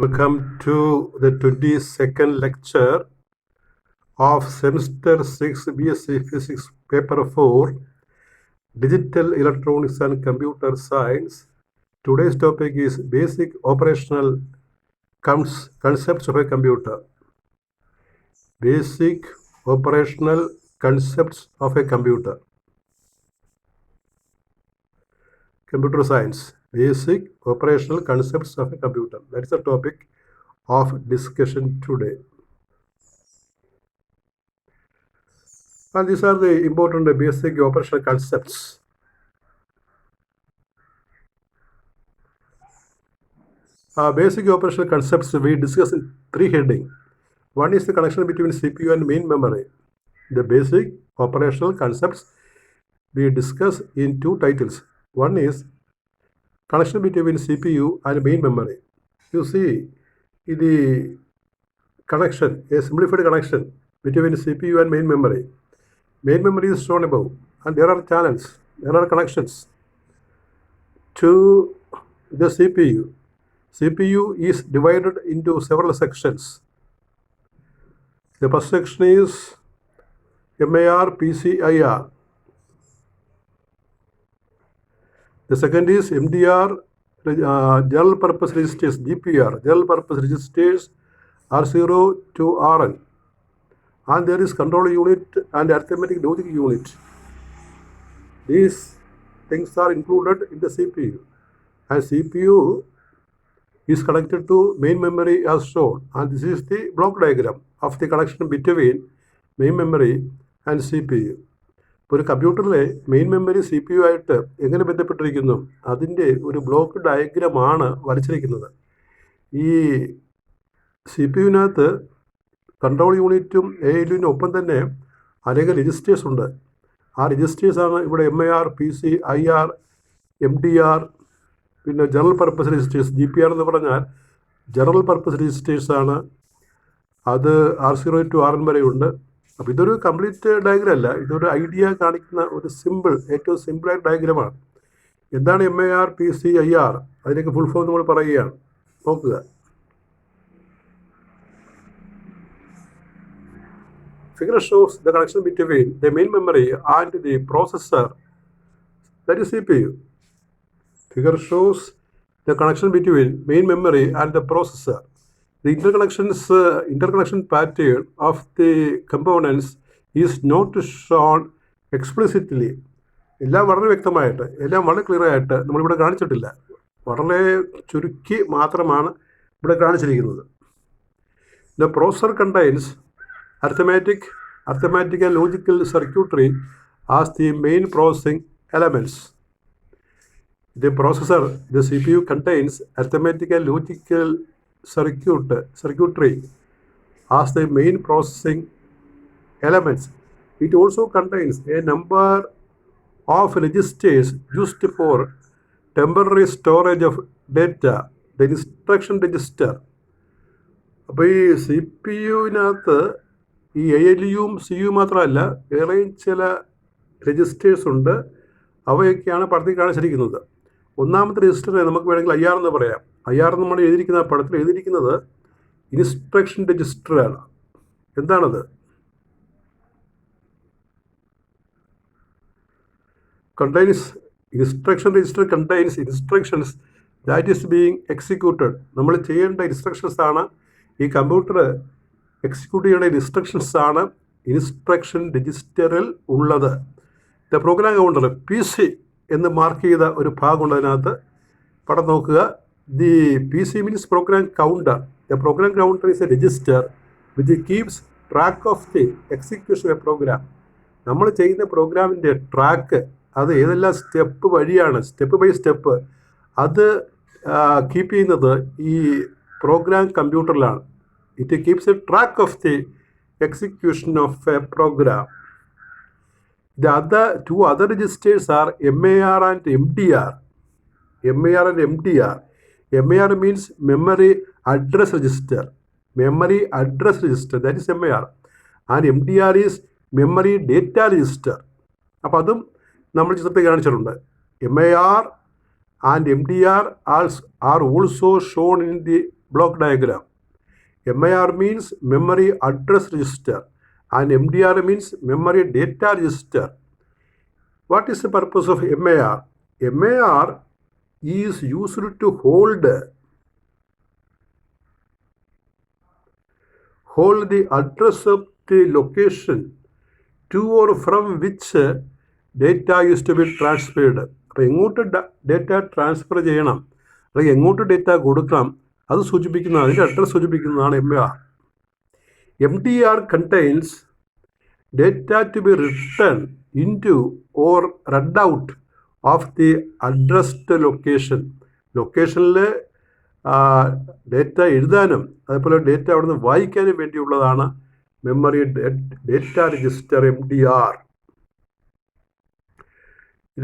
Welcome to the 22nd lecture of semester 6 BSc Physics paper 4 Digital Electronics and Computer Science. Today's topic is basic operational concepts of a computer. Basic operational concepts of a computer. Computer science. Basic operational concepts of a computer. That is the topic of discussion today. And these are the important basic operational concepts. Basic operational concepts we discuss in three headings. One is the connection between CPU and main memory. The basic operational concepts we discuss in two titles. One is connection between CPU and main memory. You see, the connection, a simplified connection between CPU and main memory. Main memory is shown above, and there are channels, there are connections to the CPU. CPU is divided into several sections. The first section is MAR PCIR. The second is MDR, general purpose registers, GPR, general purpose registers R0 to Rn. And there is control unit and arithmetic logic unit. These things are included in the CPU. And CPU is connected to main memory as shown. And this is the block diagram of the connection between main memory and CPU. ഒരു കമ്പ്യൂട്ടറിലെ main memory C P U ആയിട്ട് എങ്ങനെ ബന്ധപ്പെട്ടിരിക്കുന്നു അതിൻ്റെ ഒരു block ഡയഗ്രമാണ് വരച്ചിരിക്കുന്നത്. ഈ സി പി യുവിനകത്ത് കൺട്രോൾ യൂണിറ്റും എ എൽ യുവിനും ഒപ്പം തന്നെ അനേകം രജിസ്റ്റേഴ്സ് ഉണ്ട്. ആ രജിസ്റ്റേഴ്സാണ് ഇവിടെ MAR, PCIR, MDR, പിന്നെ ജനറൽ പർപ്പസ് രജിസ്റ്റേഴ്സ്. GPR എന്ന് പറഞ്ഞാൽ ജനറൽ പർപ്പസ് രജിസ്റ്റേഴ്സാണ്. അത് R0 to Rn വരെയുണ്ട്. അപ്പോൾ ഇതൊരു കംപ്ലീറ്റ് ഡയഗ്രം അല്ല, ഇതൊരു ഐഡിയ കാണിക്കുന്ന ഒരു ഏറ്റവും സിമ്പിളായ ഡയഗ്രമാണ്. എന്താണ് MAR PCIR? അതിലേക്ക് ഫുൾ ഫോം നമ്മൾ പറയുകയാണ്. നോക്കുക. Figure shows the connection between the main memory and the processor, that is CPU. Figure shows the connection between main memory and the processor. The interconnection pattern of the components is not shown explicitly. എല്ലാം വളരെ വ്യക്തമായിട്ട്, എല്ലാം വളരെ clear ആയിട്ട് നമ്മളിവിടെ കാണിച്ചിട്ടില്ല. വളരെ ചുരുക്കി മാത്രമാണ് ഇവിടെ കാണിച്ചിരിക്കുന്നത്. The processor contains arithmetic and logical circuitry as the main processing elements. The processor, the CPU, contains arithmetic and logical circuitry as the main processing elements. It also contains a number of registers used for temporary storage of data, the instruction register. അപ്പോൾ ഈ C P യുവിനകത്ത് ഈ ALUവും CU മാത്രമല്ല, വേറെയും ചില registers ഉണ്ട്. അവയൊക്കെയാണ് പടത്തിൽ കാണിച്ചിരിക്കുന്നത്. ഒന്നാമത്തെ രജിസ്റ്ററിനെ നമുക്ക് വേണമെങ്കിൽ IR എന്ന് പറയാം. IR നമ്മൾ എഴുതിയിരിക്കുന്ന പടത്തിൽ എഴുതിയിരിക്കുന്നത് ഇൻസ്ട്രക്ഷൻ രജിസ്റ്ററാണ്. എന്താണത്? Instruction register contains instructions that is being executed. നമ്മൾ ചെയ്യേണ്ട ഇൻസ്ട്രക്ഷൻസ് ആണ്, ഈ കമ്പ്യൂട്ടർ എക്സിക്യൂട്ട് ചെയ്യേണ്ട ഇൻസ്ട്രക്ഷൻസ് ആണ് ഇൻസ്ട്രക്ഷൻ രജിസ്റ്ററിൽ ഉള്ളത്. ദ പ്രോഗ്രാം കൗണ്ടർ PC എന്ന് മാർക്ക് ചെയ്ത ഒരു ഭാഗമുണ്ട് അതിനകത്ത്. പടം നോക്കുക. The PC means program counter. The program counter is a register which keeps track of the execution of a program. നമ്മൾ ചെയ്യുന്ന പ്രോഗ്രാമിൻ്റെ ട്രാക്ക് അത് ഏതെല്ലാം സ്റ്റെപ്പ് വഴിയാണ്, സ്റ്റെപ്പ് ബൈ സ്റ്റെപ്പ്, അത് കീപ്പ് ചെയ്യുന്നത് ഈ programme കമ്പ്യൂട്ടറിലാണ്. It keeps a track of the execution of a program. The two other registers are MAR and MDR. MAR and MDR. MAR means memory address register. Memory address register, that is MAR. And MDR is memory data register. അപ്പോൾ അതും നമ്മൾ ചിത്രത്തിൽ കാണിച്ചിട്ടുണ്ട്. MAR and MDR are also shown in the block diagram. MIR means memory address register and MDR means memory data register. What is the purpose of MIR? MIR is used to hold the address of the location to or from which data is to be transferred. അപ്പോൾ എങ്ങോട്ട് data transfer ചെയ്യണം അല്ലെങ്കിൽ എങ്ങോട്ട് data കൊടുക്കണം അത് സൂചിപ്പിക്കുന്ന അതിൻ്റെ address സൂചിപ്പിക്കുന്നതാണ് MIR. MDR contains data to be written into or read out of the addressed location. ലൊക്കേഷനിൽ ഡേറ്റ എഴുതാനും അതേപോലെ ഡേറ്റ അവിടെ നിന്ന് വായിക്കാനും വേണ്ടിയുള്ളതാണ് memory data register MDR.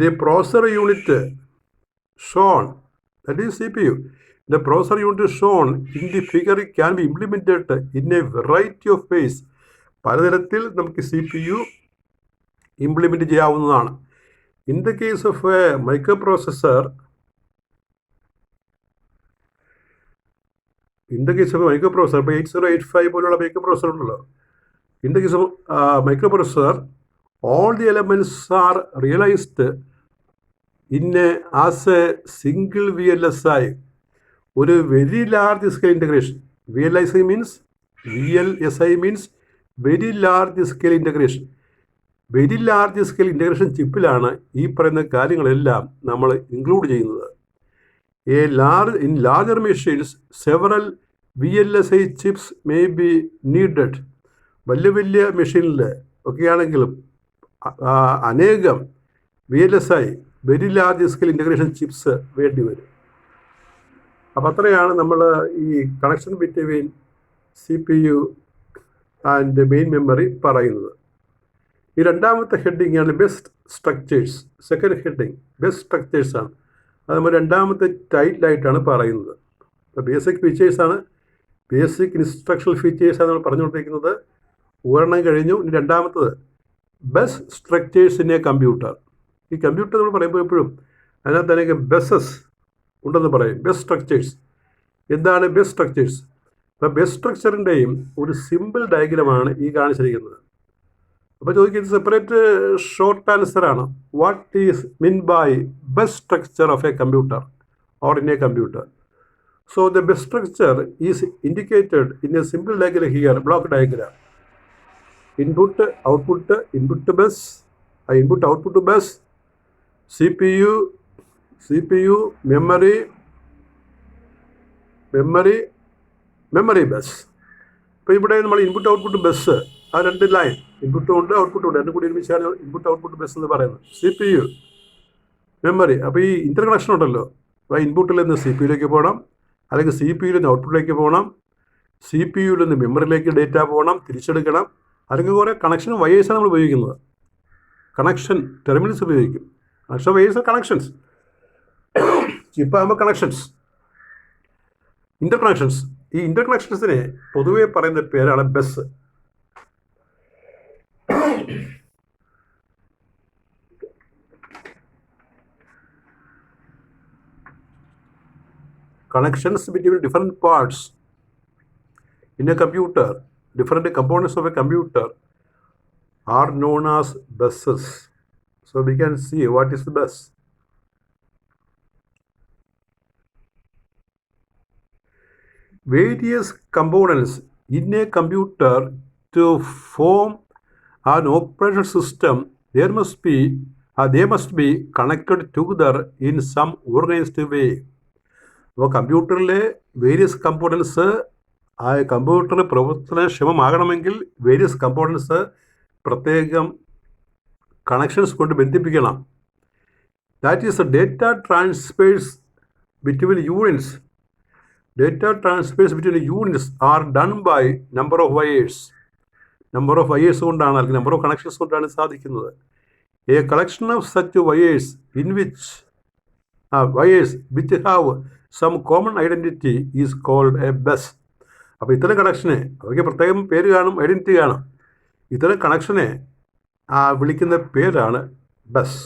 The processor unit shown, that is CPU, the processor unit shown in the figure can be implemented in a variety of ways. പലതരത്തിൽ നമുക്ക് CPU implement ചെയ്യാവുന്നതാണ്. In the case of a microprocessor, ഇപ്പോൾ 8085 പോലുള്ള microprocessor ഉണ്ടല്ലോ. In the case of microprocessor, all the elements are realized as a single VLSI. ഒരു very large scale integration. VLSI means very large scale integration. Very large scale integration ചിപ്പിലാണ് ഈ പറയുന്ന കാര്യങ്ങളെല്ലാം നമ്മൾ include ചെയ്യുന്നത്. In larger machines, several VLSI chips may be needed. വലിയ മെഷീനിൽ ഒക്കെയാണെങ്കിലും അനേകം VLSI very large scale integration chips വേണ്ടി വരും. അപ്പോൾ അത്രയാണ് നമ്മൾ ഈ connection between CPU and main memory പറയുന്നത്. ഈ രണ്ടാമത്തെ ഹെഡിങ് ആണ് best structures. Second heading best സ്ട്രക്ചേഴ്സാണ്. അത് നമ്മൾ രണ്ടാമത്തെ ടൈറ്റിലായിട്ടാണ് പറയുന്നത്. ബേസിക് ഫീച്ചേഴ്സാണ്, ബേസിക് ഇൻസ്ട്രക്ഷണൽ ഫീച്ചേഴ്സാണ് നമ്മൾ പറഞ്ഞുകൊണ്ടിരിക്കുന്നത്. ഒരെണ്ണം കഴിഞ്ഞു. ഇനി രണ്ടാമത്തത് best structures in a computer. ഈ കമ്പ്യൂട്ടർ നമ്മൾ പറയുമ്പോൾ എപ്പോഴും അതിനകത്ത് അനേകം ബെസസ് ഉണ്ടെന്ന് പറയും. Best structures. എന്താണ് ബെസ്റ്റ് സ്ട്രക്ചേഴ്സ്? അപ്പോൾ ബെസ്റ്റ് സ്ട്രക്ചറിൻ്റെയും ഒരു സിമ്പിൾ ഡയഗ്രമാണ് ഈ കാണിച്ചിരിക്കുന്നത്. അപ്പോൾ ചോദിക്കുന്നത് സെപ്പറേറ്റ് ഷോർട്ട് ആൻസറാണ്. What is mean by best structure of a computer or in a computer? So the best structure is indicated in a simple diagram here, block diagram. Input, output bus, input output bus, CPU, memory bus. ഇപ്പോൾ ഇവിടെ നമ്മൾ input output bus, ആ രണ്ട് line ഇൻപുട്ടും ഉണ്ട് ഔട്ട്പുട്ടും ഉണ്ട്, രണ്ടും കൂടി ഒരുമിച്ചാണ് ഇൻപുട്ട് ഔട്ട്പുട്ട് ബസ് എന്ന് പറയുന്നത്. CPU, memory. അപ്പോൾ ഈ ഇൻ്റർ കണക്ഷൻ ഉണ്ടല്ലോ, അപ്പോൾ ഇൻപുട്ടിൽ നിന്ന് CPU പോകണം, അല്ലെങ്കിൽ CPU നിന്ന് ഔട്ട്പുട്ടിലേക്ക് പോകണം, CPU നിന്ന് മെമ്മറിയിലേക്ക് ഡേറ്റ പോകണം, തിരിച്ചെടുക്കണം. അല്ലെങ്കിൽ കുറേ കണക്ഷൻ വയേഴ്സാണ് നമ്മൾ ഉപയോഗിക്കുന്നത്. കണക്ഷൻ ടെർമിനൽസ് ഉപയോഗിക്കും. Connection wires connections. ചിപ്പാകുമ്പോൾ കണക്ഷൻസ്, ഇൻ്റർ കണക്ഷൻസ്. ഈ ഇൻ്റർ കണക്ഷൻസിനെ പൊതുവെ പറയുന്ന പേരാണ് bus. Connections between different parts in a computer, different components of a computer are known as buses. So we can see what is the bus. Various components in a computer to form an operating system, they must be connected together in some organized way. അപ്പോൾ കമ്പ്യൂട്ടറിലെ various components ആ computer പ്രവർത്തനക്ഷമമാകണമെങ്കിൽ various components പ്രത്യേകം connections കൊണ്ട് ബന്ധിപ്പിക്കണം. That is data transfers between units. Data transfers between units are done by number of wires. Number of wires കൊണ്ടാണ്, അല്ലെങ്കിൽ number of connections കൊണ്ടാണ് സാധിക്കുന്നത്. A collection of such wires in which have some common identity is called a bus. അപ്പോൾ ഇത്തരം കണക്ഷനെ അവയ്ക്ക് പ്രത്യേകം പേര് കാണും, ഐഡൻറ്റിറ്റി കാണും. ഇത്തരം കണക്ഷനെ വിളിക്കുന്ന പേരാണ് bus.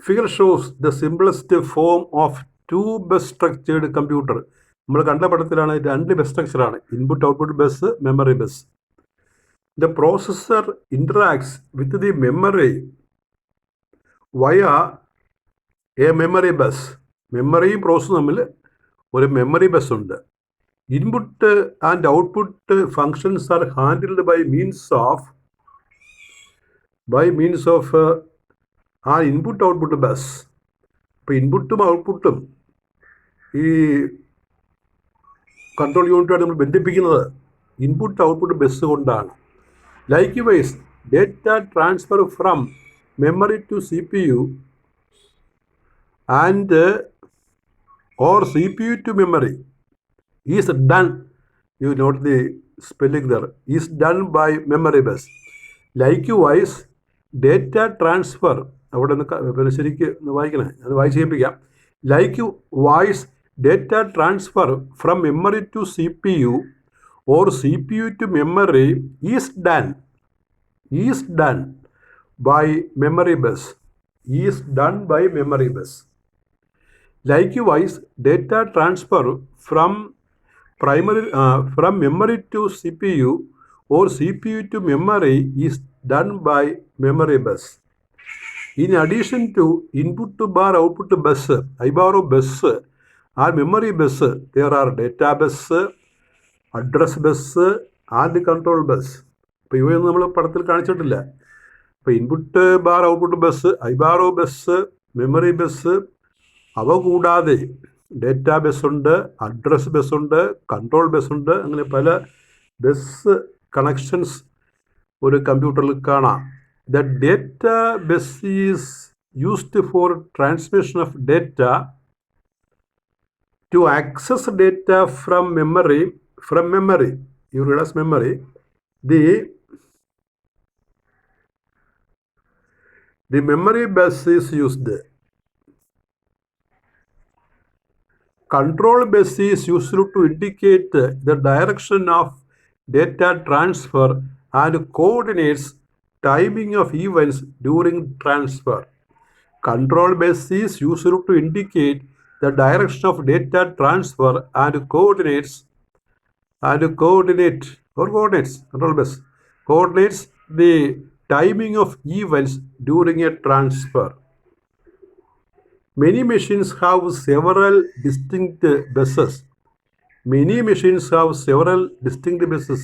Figure shows the simplest form of two bus structured computer. നമ്മൾ കണ്ട പടത്തിലാണ് രണ്ട് ബസ് സ്ട്രക്ചറാണ്, input output bus, memory bus. The processor interacts with the memory via a memory bus. മെമ്മറിയും പ്രോസസ്സും തമ്മിൽ ഒരു മെമ്മറി ബസ് ഉണ്ട്. Input and output functions are handled by means of ആ ഇൻപുട്ട് ഔട്ട്പുട്ട് ബസ്. ഇപ്പോൾ ഇൻപുട്ടും ഔട്ട്പുട്ടും ഈ കൺട്രോൾ യൂണിറ്റുമായിട്ട് നമ്മൾ ബന്ധിപ്പിക്കുന്നത് ഇൻപുട്ട് ഔട്ട്പുട്ട് ബസ് കൊണ്ടാണ്. Like vice data transfer from memory to CPU and or CPU to memory is done, you note the spelling there, is done by memory bus. Likewise data transfer, അവിടെ നിന്ന് ശരിക്ക് വായിക്കണേ, അത് വായിച്ച് കേൾപ്പിക്കാം. Likewise data transfer from memory to CPU or CPU to memory is done by memory bus. Likewise, data transfer from memory to CPU or CPU to memory is done by memory bus. In addition to input to bar output bus, IBARO bus or memory bus, there are data bus, address bus and control bus. ഇപ്പോൾ ഇവയൊന്നും നമ്മൾ പടത്തിൽ കാണിച്ചിട്ടില്ല. ഇപ്പോൾ input bar output bus, IBARO bus, memory bus, അവ കൂടാതെ data ബസ്സുണ്ട്, address ബസ്സുണ്ട്, കൺട്രോൾ ബസ്സുണ്ട്. അങ്ങനെ പല ബസ് കണക്ഷൻസ് ഒരു കമ്പ്യൂട്ടറിൽ കാണാം. The data bus is used for transmission of data to access data from memory. You realize memory. The memory bus is used. Control bus is used to indicate the direction of data transfer and coordinates timing of events during transfer. Control bus is used to indicate the direction of data transfer and coordinates the timing of events during a transfer. Many machines have several distinct buses.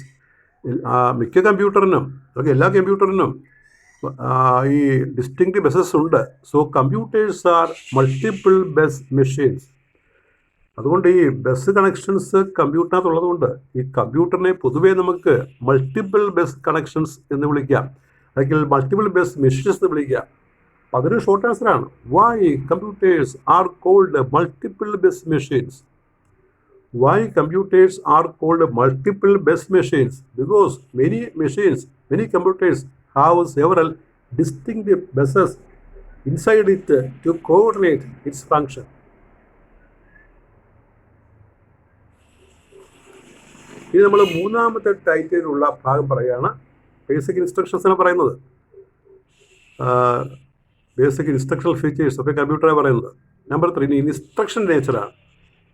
മിക്ക കമ്പ്യൂട്ടറിനും, എല്ലാ കമ്പ്യൂട്ടറിനും ഈ distinct buses ഉണ്ട്. So computers are multiple bus machines. അതുകൊണ്ട് ഈ bus connections കമ്പ്യൂട്ടറിനകത്തുള്ളത് കൊണ്ട് ഈ കമ്പ്യൂട്ടറിനെ പൊതുവേ നമുക്ക് മൾട്ടിപ്പിൾ ബസ് കണക്ഷൻസ് എന്ന് വിളിക്കാം, അല്ലെങ്കിൽ മൾട്ടിപ്പിൾ ബസ് മെഷീൻസ് എന്ന് വിളിക്കാം. അതൊരു ഷോർട്ട് ആൻസറാണ്. Why computers are called multiple bus machines? Why computers are called multiple bus machines? Because many computers have several distinct buses inside it to coordinate its function. ഇനി നമ്മൾ മൂന്നാമത്തെ ടൈറ്റിലുള്ള ഭാഗം പറയുകയാണ്. Basic instructions ആണ് പറയുന്നത്. ബേസിക് ഇൻസ്ട്രക്ഷണൽ ഫീച്ചേഴ്സ് ഒക്കെ കമ്പ്യൂട്ടറാണ് പറയുന്നത്. Number 3 ഇനി ഇൻസ്ട്രക്ഷൻ നേച്ചറാണ്.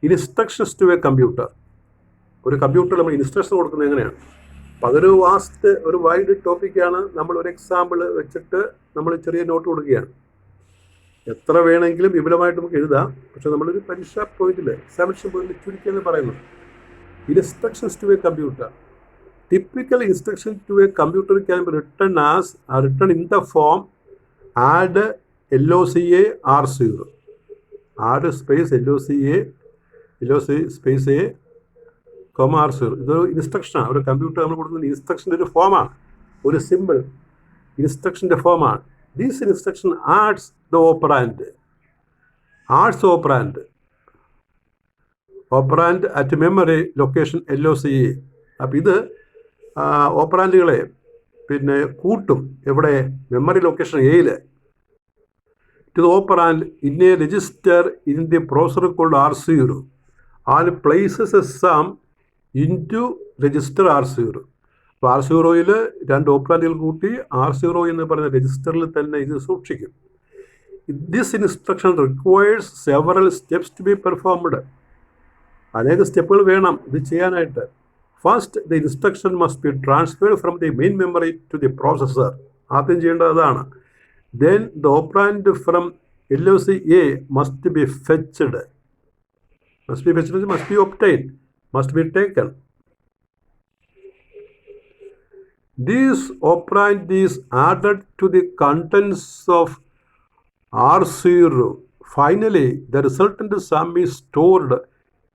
Instructions to a computer. ഒരു കമ്പ്യൂട്ടർ നമ്മൾ ഇൻസ്ട്രക്ഷൻ കൊടുക്കുന്നത് എങ്ങനെയാണ്? അപ്പം അതൊരു ഒരു വൈഡ് ടോപ്പിക്കാണ്. നമ്മൾ ഒരു എക്സാമ്പിൾ വെച്ചിട്ട് നമ്മൾ ചെറിയ നോട്ട് കൊടുക്കുകയാണ്. എത്ര വേണമെങ്കിലും വിപുലമായിട്ട് നമുക്ക് എഴുതാം. പക്ഷെ നമ്മളൊരു പരീക്ഷാ പോയിന്റിൽ, എക്സാമിനേഷൻ പോയിന്റിൽ ചുരുക്കിയെന്ന് പറയുന്നത് instructions to a computer. Typical instruction to a computer can be written in the form add LOCA R0. Add space LOC space A, R0. ഇതൊരു ഇൻസ്ട്രക്ഷനാണ്. ഒരു കമ്പ്യൂട്ടർ നമ്മൾ കൊടുക്കുന്ന ഇൻസ്ട്രക്ഷൻ്റെ ഒരു ഫോമാണ്, ഒരു സിമ്പിൾ ഇൻസ്ട്രക്ഷൻ്റെ ഫോമാണ്. This instruction adds the operand at memory location LOCA. അപ്പം ഇത് ഓപ്പറാൻഡുകളെ പിന്നെ കൂട്ടും. എവിടെ? മെമ്മറി ലൊക്കേഷൻ Aയിൽ. To the operand in a register in the processor called R0 and places a sum into register R0. അപ്പോൾ R0യിൽ രണ്ട് ഓപ്പറാൻഡുകൾ കൂട്ടി R0 എന്ന് പറയുന്ന രജിസ്റ്ററിൽ തന്നെ ഇത് സൂക്ഷിക്കും. this instruction requires several steps to be performed. അനേക സ്റ്റെപ്പുകൾ വേണം ഇത് ചെയ്യാനായിട്ട്. First the instruction must be transferred from the main memory to the processor. ആദ്യം ചെയ്യേണ്ടത് അതാണ്. Then the operand from LOC A must be fetched. Must be fetched, must be obtained, must be taken. This operand is added to the contents of R0. Finally, the resultant sum is stored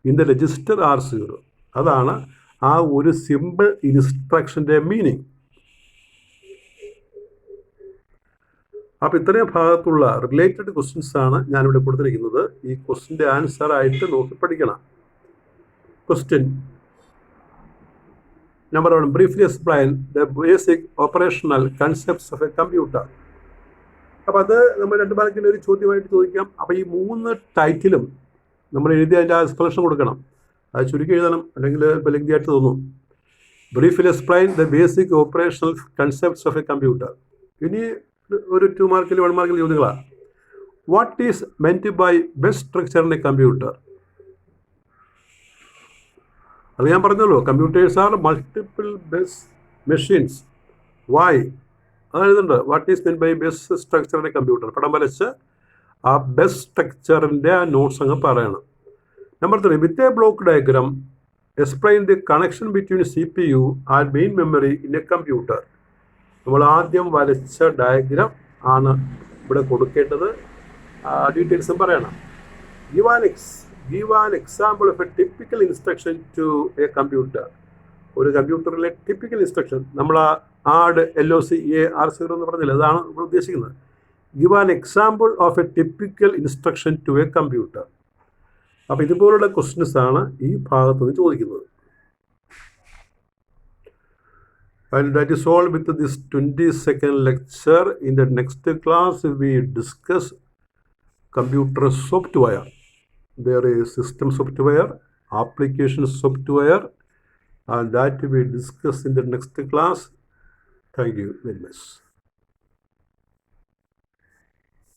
in the register R0. അതാണ് ആ ഒരു simple ഇൻസ്ട്രക്ഷൻ്റെ meaning. അപ്പോൾ ഇത്രയും ഭാഗത്തുള്ള related questions ആണ് ഞാനിവിടെ കൊടുത്തിരിക്കുന്നത്. ഈ ക്വസ്റ്റ്യൻ്റെ ആൻസർ ആയിട്ട് നോക്കി പഠിക്കണം. Question number 1, briefly explain the basic operational concepts of a computer. അപ്പോൾ അത് നമ്മൾ 2 മാർക്കിൻ്റെ ഒരു ചോദ്യമായിട്ട് ചോദിക്കാം. അപ്പോൾ ഈ 3 ടൈറ്റിലും നമ്മൾ എഴുതി അതിൻ്റെ എക്സ്പ്ലനേഷൻ കൊടുക്കണം. അത് ചുരുക്കി എഴുതണം, അല്ലെങ്കിൽ ലെങ്തിയായിട്ട് തോന്നും. Briefly explain the basic operational concepts of a computer. ഇനി ഒരു 2 മാർക്കിൽ 1 മാർക്കിൽ ചോദ്യങ്ങളാണ്. What is meant by bus structure in a computer? അത് ഞാൻ പറഞ്ഞല്ലോ, computers are multiple bus machines. Why അത് എഴുതുന്നുണ്ട്. What is meant by bus structure in a computer? പടം വരച്ച് ആ ബസ് സ്ട്രക്ചറിൻ്റെ ആ നോട്ട്സ് അങ്ങ് പറയണം. Number 3, with a block diagram explain the connection between CPU and main memory in a computer. നമ്മൾ ആദ്യം വരച്ച ഡയഗ്രാം ആണ് ഇവിടെ കൊടുക്കേണ്ടത്. ഡീറ്റെയിൽസും പറയണം. Give an example of a typical instruction to a computer. ഒരു കമ്പ്യൂട്ടറിലെ ടിപ്പിക്കൽ ഇൻസ്ട്രക്ഷൻ നമ്മൾ ആഡ് LOC A R0 എന്ന് പറഞ്ഞില്ല, അതാണ് നമ്മൾ ഉദ്ദേശിക്കുന്നത്. Give an example of a typical instruction to a computer. അപ്പോൾ ഇതുപോലുള്ള ക്വസ്റ്റ്യൻസ് ആണ് ഈ ഭാഗത്ത് നിന്ന് ചോദിക്കുന്നത്. And that is all with this 22nd lecture. In the next class, we discuss computer software. There is system software, application software, and that we discuss in the next class. Thank you very much.